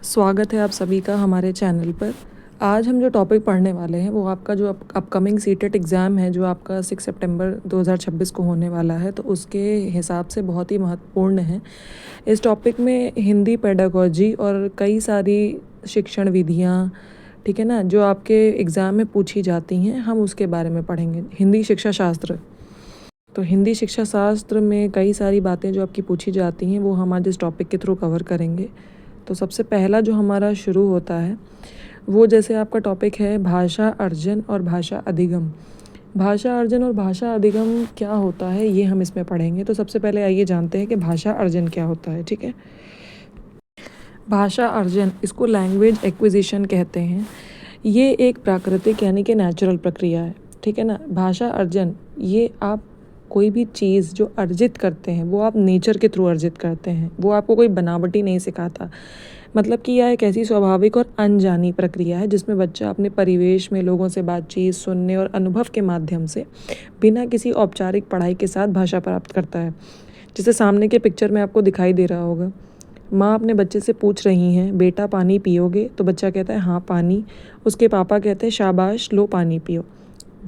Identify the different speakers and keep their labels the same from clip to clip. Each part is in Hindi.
Speaker 1: स्वागत है आप सभी का हमारे चैनल पर। आज हम जो टॉपिक पढ़ने वाले हैं वो आपका जो अपकमिंग सीटेट एग्ज़ाम है जो आपका 6 सितंबर 2026 को होने वाला है, तो उसके हिसाब से बहुत ही महत्वपूर्ण है। इस टॉपिक में हिंदी पेडागोजी और कई सारी शिक्षण विधियाँ, ठीक है ना, जो आपके एग्ज़ाम में पूछी जाती हैं, हम उसके बारे में पढ़ेंगे। हिंदी शिक्षा शास्त्र, तो हिंदी शिक्षा शास्त्र में कई सारी बातें जो आपकी पूछी जाती हैं वो हम आज इस टॉपिक के थ्रू कवर करेंगे। तो सबसे पहला जो हमारा शुरू होता है वो, जैसे आपका टॉपिक है भाषा अर्जन और भाषा अधिगम। भाषा अर्जन और भाषा अधिगम क्या होता है ये हम इसमें पढ़ेंगे। तो सबसे पहले आइए जानते हैं कि भाषा अर्जन क्या होता है। ठीक है, भाषा अर्जन, इसको लैंग्वेज एक्विजिशन कहते हैं। ये एक प्राकृतिक यानी कि नेचुरल प्रक्रिया है। ठीक है ना, भाषा अर्जन, ये आप कोई भी चीज़ जो अर्जित करते हैं वो आप नेचर के थ्रू अर्जित करते हैं, वो आपको कोई बनावटी नहीं सिखाता। मतलब कि यह एक ऐसी स्वाभाविक और अनजानी प्रक्रिया है जिसमें बच्चा अपने परिवेश में लोगों से बातचीत, सुनने और अनुभव के माध्यम से बिना किसी औपचारिक पढ़ाई के साथ भाषा प्राप्त करता है। जैसे सामने के पिक्चर में आपको दिखाई दे रहा होगा, माँ अपने बच्चे से पूछ रही हैं, बेटा पानी पियोगे? तो बच्चा कहता है हाँ पानी। उसके पापा कहते हैं शाबाश लो पानी पियो।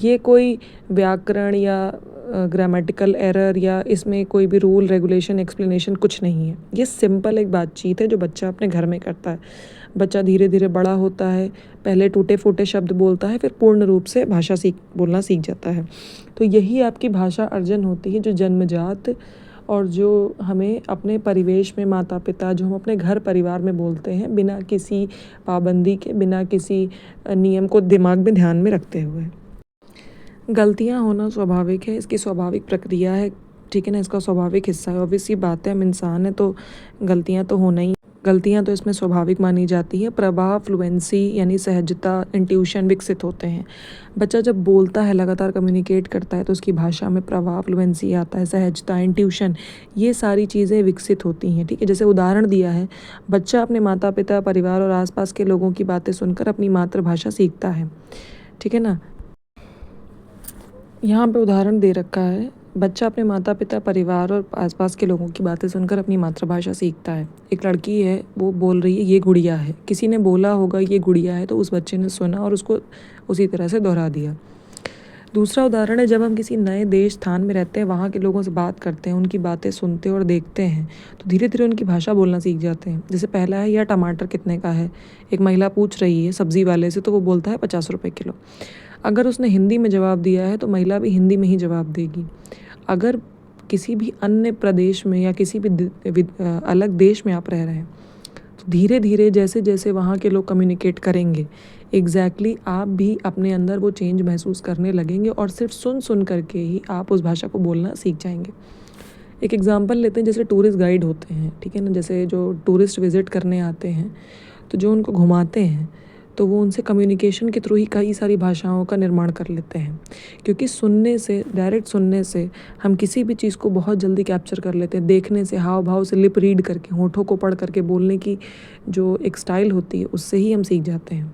Speaker 1: ये कोई व्याकरण या ग्रामेटिकल एरर या इसमें कोई भी रूल रेगुलेशन एक्सप्लेनेशन कुछ नहीं है। ये सिंपल एक बातचीत है जो बच्चा अपने घर में करता है। बच्चा धीरे धीरे बड़ा होता है, पहले टूटे फूटे शब्द बोलता है, फिर पूर्ण रूप से भाषा बोलना सीख जाता है। तो यही आपकी भाषा अर्जन होती है, जो जन्मजात और जो हमें अपने परिवेश में माता पिता, जो हम अपने घर परिवार में बोलते हैं, बिना किसी पाबंदी के, बिना किसी नियम को दिमाग में ध्यान में रखते हुए। गलतियाँ होना स्वाभाविक है, इसकी स्वाभाविक प्रक्रिया है। ठीक है ना, इसका स्वाभाविक हिस्सा है। ऑब्वियस सी बात है, हम इंसान है तो गलतियाँ तो होना ही, गलतियाँ तो इसमें स्वाभाविक मानी जाती है। प्रवाह, फ्लुएंसी यानी सहजता, इंट्यूशन विकसित होते हैं। बच्चा जब बोलता है, लगातार कम्युनिकेट करता है, तो उसकी भाषा में प्रवाह, फ्लुएंसी आता है, सहजता, इंट्यूशन, ये सारी चीज़ें विकसित होती हैं। ठीक है, जैसे उदाहरण दिया है, बच्चा अपने माता पिता, परिवार और आसपास के लोगों की बातें सुनकर अपनी मातृभाषा सीखता है। ठीक है ना, यहाँ पे उदाहरण दे रखा है, बच्चा अपने माता पिता, परिवार और आसपास के लोगों की बातें सुनकर अपनी मातृभाषा सीखता है। एक लड़की है, वो बोल रही है ये गुड़िया है। किसी ने बोला होगा ये गुड़िया है, तो उस बच्चे ने सुना और उसको उसी तरह से दोहरा दिया। दूसरा उदाहरण है, जब हम किसी नए देश स्थान में रहते हैं, वहाँ के लोगों से बात करते हैं, उनकी बातें सुनते और देखते हैं, तो धीरे धीरे उनकी भाषा बोलना सीख जाते हैं। जैसे पहला है, यह टमाटर कितने का है? एक महिला पूछ रही है सब्जी वाले से, तो वो बोलता है 50 रुपये किलो। अगर उसने हिंदी में जवाब दिया है तो महिला भी हिंदी में ही जवाब देगी। अगर किसी भी अन्य प्रदेश में या किसी भी अलग देश में आप रह रहे हैं, तो धीरे धीरे जैसे जैसे वहाँ के लोग कम्युनिकेट करेंगे, एग्जैक्टली आप भी अपने अंदर वो चेंज महसूस करने लगेंगे और सिर्फ सुन सुन करके ही आप उस भाषा को बोलना सीख जाएंगे। एक एग्जांपल लेते हैं, जैसे टूरिस्ट गाइड होते हैं, ठीक है ना, जैसे जो टूरिस्ट विजिट करने आते हैं, तो जो उनको घुमाते हैं, तो वो उनसे कम्युनिकेशन के थ्रू ही कई सारी भाषाओं का निर्माण कर लेते हैं। क्योंकि सुनने से, डायरेक्ट सुनने से हम किसी भी चीज़ को बहुत जल्दी कैप्चर कर लेते हैं। देखने से, हाव भाव से, लिप रीड करके, होठों को पढ़ करके बोलने की जो एक स्टाइल होती है, उससे ही हम सीख जाते हैं।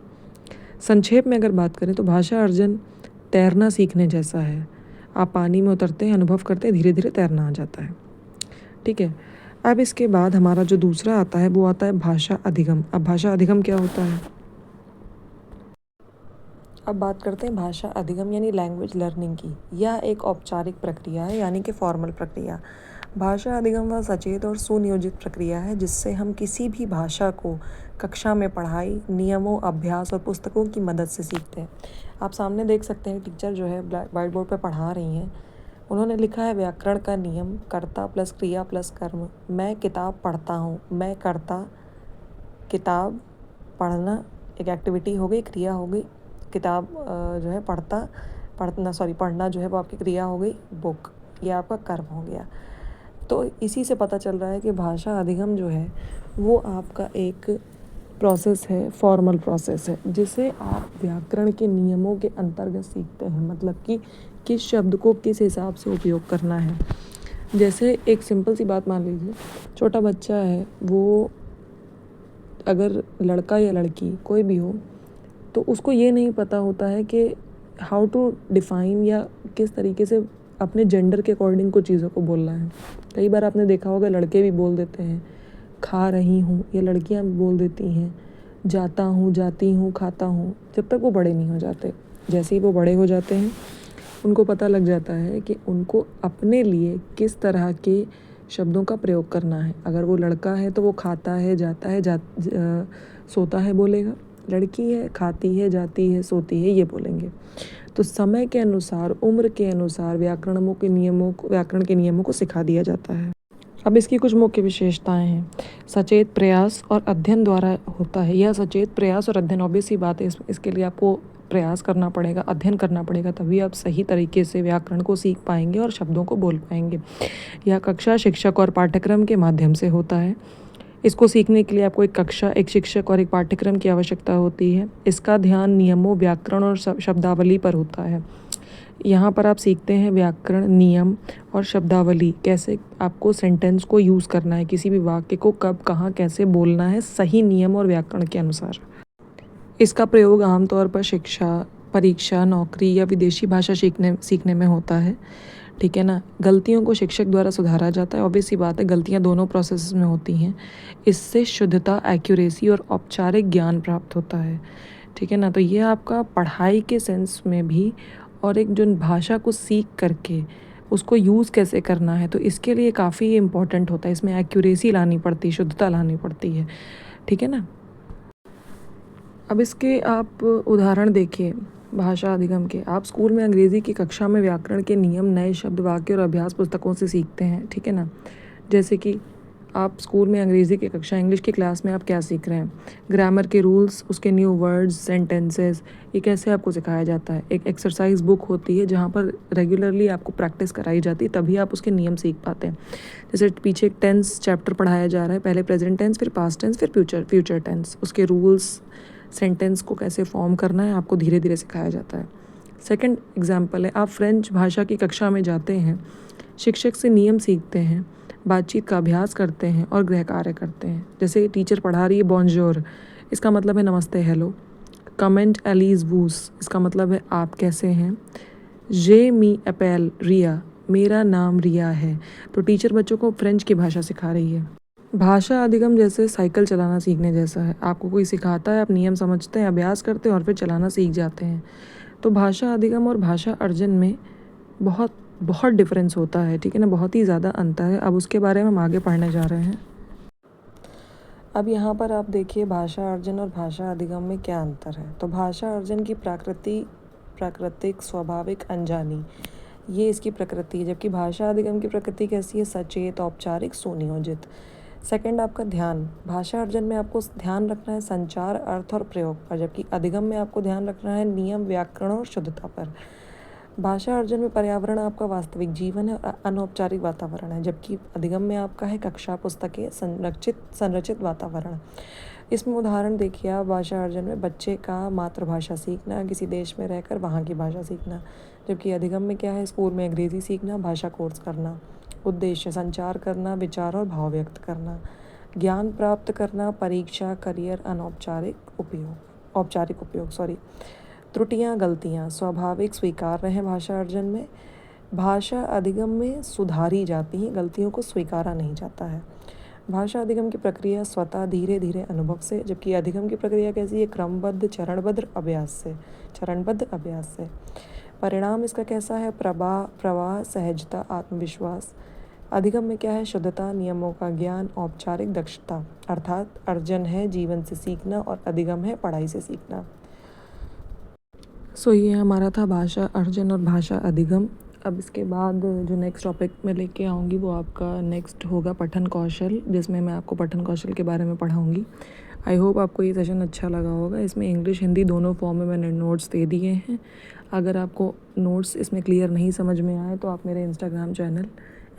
Speaker 1: संक्षेप में अगर बात करें तो भाषा अर्जन तैरना सीखने जैसा है। आप पानी में उतरते हैं, अनुभव करते हैं, धीरे धीरे तैरना आ जाता है। ठीक है, अब इसके बाद हमारा जो दूसरा आता है वो आता है भाषा अधिगम। अब भाषा अधिगम क्या होता है? अब बात करते हैं भाषा अधिगम यानी लैंग्वेज लर्निंग की। यह एक औपचारिक प्रक्रिया है, यानी कि फॉर्मल प्रक्रिया। भाषा अधिगम वह सचेत और सुनियोजित प्रक्रिया है जिससे हम किसी भी भाषा को कक्षा में पढ़ाई, नियमों, अभ्यास और पुस्तकों की मदद से सीखते हैं। आप सामने देख सकते हैं, टीचर जो है व्हाइट बोर्ड पर पढ़ा रही हैं। उन्होंने लिखा है व्याकरण का नियम, कर्ता प्लस क्रिया प्लस कर्म। मैं किताब पढ़ता हूँ, मैं कर्ता, किताब पढ़ना एक एक्टिविटी हो गई, क्रिया हो गई, किताब जो है पढ़ना जो है वो आपकी क्रिया हो गई, बुक, ये आपका कर्म हो गया। तो इसी से पता चल रहा है कि भाषा अधिगम जो है वो आपका एक प्रोसेस है, फॉर्मल प्रोसेस है, जिसे आप व्याकरण के नियमों के अंतर्गत सीखते हैं। मतलब कि किस शब्द को किस हिसाब से उपयोग करना है। जैसे एक सिंपल सी बात मान लीजिए, छोटा बच्चा है, वो अगर लड़का या लड़की कोई भी हो, तो उसको ये नहीं पता होता है कि हाउ टू डिफ़ाइन या किस तरीके से अपने जेंडर के अकॉर्डिंग कुछ चीज़ों को बोलना है। कई बार आपने देखा होगा लड़के भी बोल देते हैं खा रही हूँ, ये लड़कियाँ बोल देती हैं, जाता हूँ, जाती हूँ, खाता हूँ, जब तक वो बड़े नहीं हो जाते। जैसे ही वो बड़े हो जाते हैं उनको पता लग जाता है कि उनको अपने लिए किस तरह के शब्दों का प्रयोग करना है। अगर वो लड़का है तो वो खाता है, जाता है, सोता है बोलेगा। लड़की है, खाती है, जाती है, सोती है, ये बोलेंगे। तो समय के अनुसार, उम्र के अनुसार व्याकरण के नियमों को सिखा दिया जाता है। अब इसकी कुछ मुख्य विशेषताएं हैं। सचेत प्रयास और अध्ययन द्वारा होता है। यह सचेत प्रयास और अध्ययन, ऑब्वियस सी बात है, इसके लिए आपको प्रयास करना पड़ेगा, अध्ययन करना पड़ेगा, तभी आप सही तरीके से व्याकरण को सीख पाएंगे और शब्दों को बोल पाएंगे। यह कक्षा, शिक्षक और पाठ्यक्रम के माध्यम से होता है। इसको सीखने के लिए आपको एक कक्षा, एक शिक्षक और एक पाठ्यक्रम की आवश्यकता होती है। इसका ध्यान नियमों, व्याकरण और शब्दावली पर होता है। यहाँ पर आप सीखते हैं व्याकरण, नियम और शब्दावली, कैसे आपको सेंटेंस को यूज़ करना है, किसी भी वाक्य को कब, कहाँ, कैसे बोलना है सही नियम और व्याकरण के अनुसार। इसका प्रयोग आमतौर पर शिक्षा, परीक्षा, नौकरी या विदेशी भाषा सीखने में होता है। ठीक है ना। गलतियों को शिक्षक द्वारा सुधारा जाता है। ऑब्वियस सी बात है, गलतियाँ दोनों प्रोसेस में होती हैं। इससे शुद्धता, एक्यूरेसी और औपचारिक ज्ञान प्राप्त होता है। ठीक है ना। तो ये आपका पढ़ाई के सेंस में भी, और एक जो भाषा को सीख करके उसको यूज़ कैसे करना है, तो इसके लिए काफ़ी इम्पोर्टेंट होता है। इसमें एक्यूरेसी लानी पड़ती है, शुद्धता लानी पड़ती है। ठीक है ना। अब इसके आप उदाहरण देखिए भाषा अधिगम के। आप स्कूल में अंग्रेज़ी की कक्षा में व्याकरण के नियम, नए शब्द, वाक्य और अभ्यास पुस्तकों से सीखते हैं। ठीक है ना। जैसे कि आप स्कूल में अंग्रेज़ी की कक्षा, इंग्लिश की क्लास में आप क्या सीख रहे हैं, ग्रामर के रूल्स, उसके न्यू वर्ड्स, सेंटेंसेस, ये कैसे आपको सिखाया जाता है। एक एक्सरसाइज बुक होती है जहाँ पर रेगुलरली आपको प्रैक्टिस कराई जाती है, तभी आप उसके नियम सीख पाते हैं। जैसे पीछे एक टेंस चैप्टर पढ़ाया जा रहा है, पहले प्रेजेंट टेंस, फिर पास्ट टेंस, फिर फ्यूचर टेंस, उसके रूल्स, सेंटेंस को कैसे फॉर्म करना है आपको धीरे धीरे सिखाया जाता है। सेकंड एग्जांपल है, आप फ्रेंच भाषा की कक्षा में जाते हैं, शिक्षक से नियम सीखते हैं, बातचीत का अभ्यास करते हैं और गृह कार्य करते हैं। जैसे टीचर पढ़ा रही है बॉन्जोर, इसका मतलब है नमस्ते, हेलो। कमेंट एलीज वूस, इसका मतलब है आप कैसे हैं। जे मी एपेल रिया, मेरा नाम रिया है। तो टीचर बच्चों को फ्रेंच की भाषा सिखा रही है। भाषा अधिगम जैसे साइकिल चलाना सीखने जैसा है। आपको कोई सिखाता है, आप नियम समझते हैं, अभ्यास करते हैं और फिर चलाना सीख जाते हैं। तो भाषा अधिगम और भाषा अर्जन में बहुत बहुत डिफरेंस होता है। ठीक है ना। बहुत ही ज़्यादा अंतर है। अब उसके बारे में हम आगे पढ़ने जा रहे हैं। अब यहाँ पर आप देखिए भाषा अर्जन और भाषा अधिगम में क्या अंतर है। तो भाषा अर्जन की प्राकृतिक, स्वाभाविक, अनजानी, ये इसकी प्रकृति है। जबकि भाषा अधिगम की प्रकृति कैसी है, सचेत, औपचारिक, सुनियोजित। सेकंड आपका ध्यान। भाषा अर्जन में आपको ध्यान रखना है संचार, अर्थ और प्रयोग पर, जबकि अधिगम में आपको ध्यान रखना है नियम, व्याकरण और शुद्धता पर। भाषा अर्जन में पर्यावरण आपका वास्तविक जीवन है और अनौपचारिक वातावरण है, जबकि अधिगम में आपका है कक्षा, पुस्तकें, संरचित वातावरण। इसमें उदाहरण देखिए आप, भाषा अर्जन में बच्चे का मातृभाषा सीखना, किसी देश में रहकर वहाँ की भाषा सीखना। जबकि अधिगम में क्या है, स्कूल में अंग्रेज़ी सीखना, भाषा कोर्स करना। उद्देश्य संचार करना, विचार और भाव व्यक्त करना, ज्ञान प्राप्त करना, परीक्षा, करियर, औपचारिक उपयोग। त्रुटियाँ, गलतियाँ स्वाभाविक, स्वीकार्य हैं भाषा अर्जन में। भाषा अधिगम में सुधारी जाती हैं, गलतियों को स्वीकारा नहीं जाता है। भाषा अधिगम की प्रक्रिया स्वतः, धीरे धीरे, अनुभव से, जबकि अधिगम की प्रक्रिया कैसी है, क्रमबद्ध, चरणबद्ध अभ्यास से। परिणाम इसका कैसा है, प्रवाह, सहजता, आत्मविश्वास। अधिगम में क्या है, शुद्धता, नियमों का ज्ञान, औपचारिक दक्षता। अर्थात अर्जन है जीवन से सीखना और अधिगम है पढ़ाई से सीखना। ये हमारा था भाषा अर्जन और भाषा अधिगम। अब इसके बाद जो नेक्स्ट टॉपिक मैं लेके आऊँगी वो आपका नेक्स्ट होगा पठन कौशल, जिसमें मैं आपको पठन कौशल के बारे में पढ़ाऊँगी। आई होप आपको ये सेशन अच्छा लगा होगा। इसमें इंग्लिश, हिंदी दोनों फॉर्म में मैंने नोट्स दे दिए हैं। अगर आपको नोट्स इसमें क्लियर नहीं समझ में आए तो आप मेरे इंस्टाग्राम चैनल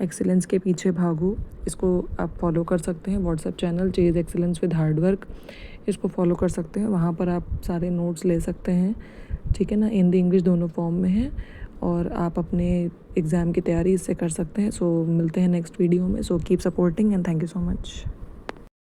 Speaker 1: एक्सीलेंस के पीछे भागो, इसको आप फॉलो कर सकते हैं। WhatsApp channel chase excellence with hard work, इसको फॉलो कर सकते हैं। वहाँ पर आप सारे नोट्स ले सकते हैं। ठीक है ना। हिंदी इंग्लिश दोनों फॉर्म में है और आप अपने एग्ज़ाम की तैयारी इससे कर सकते हैं। मिलते हैं नेक्स्ट वीडियो में। Keep supporting and thank you so much.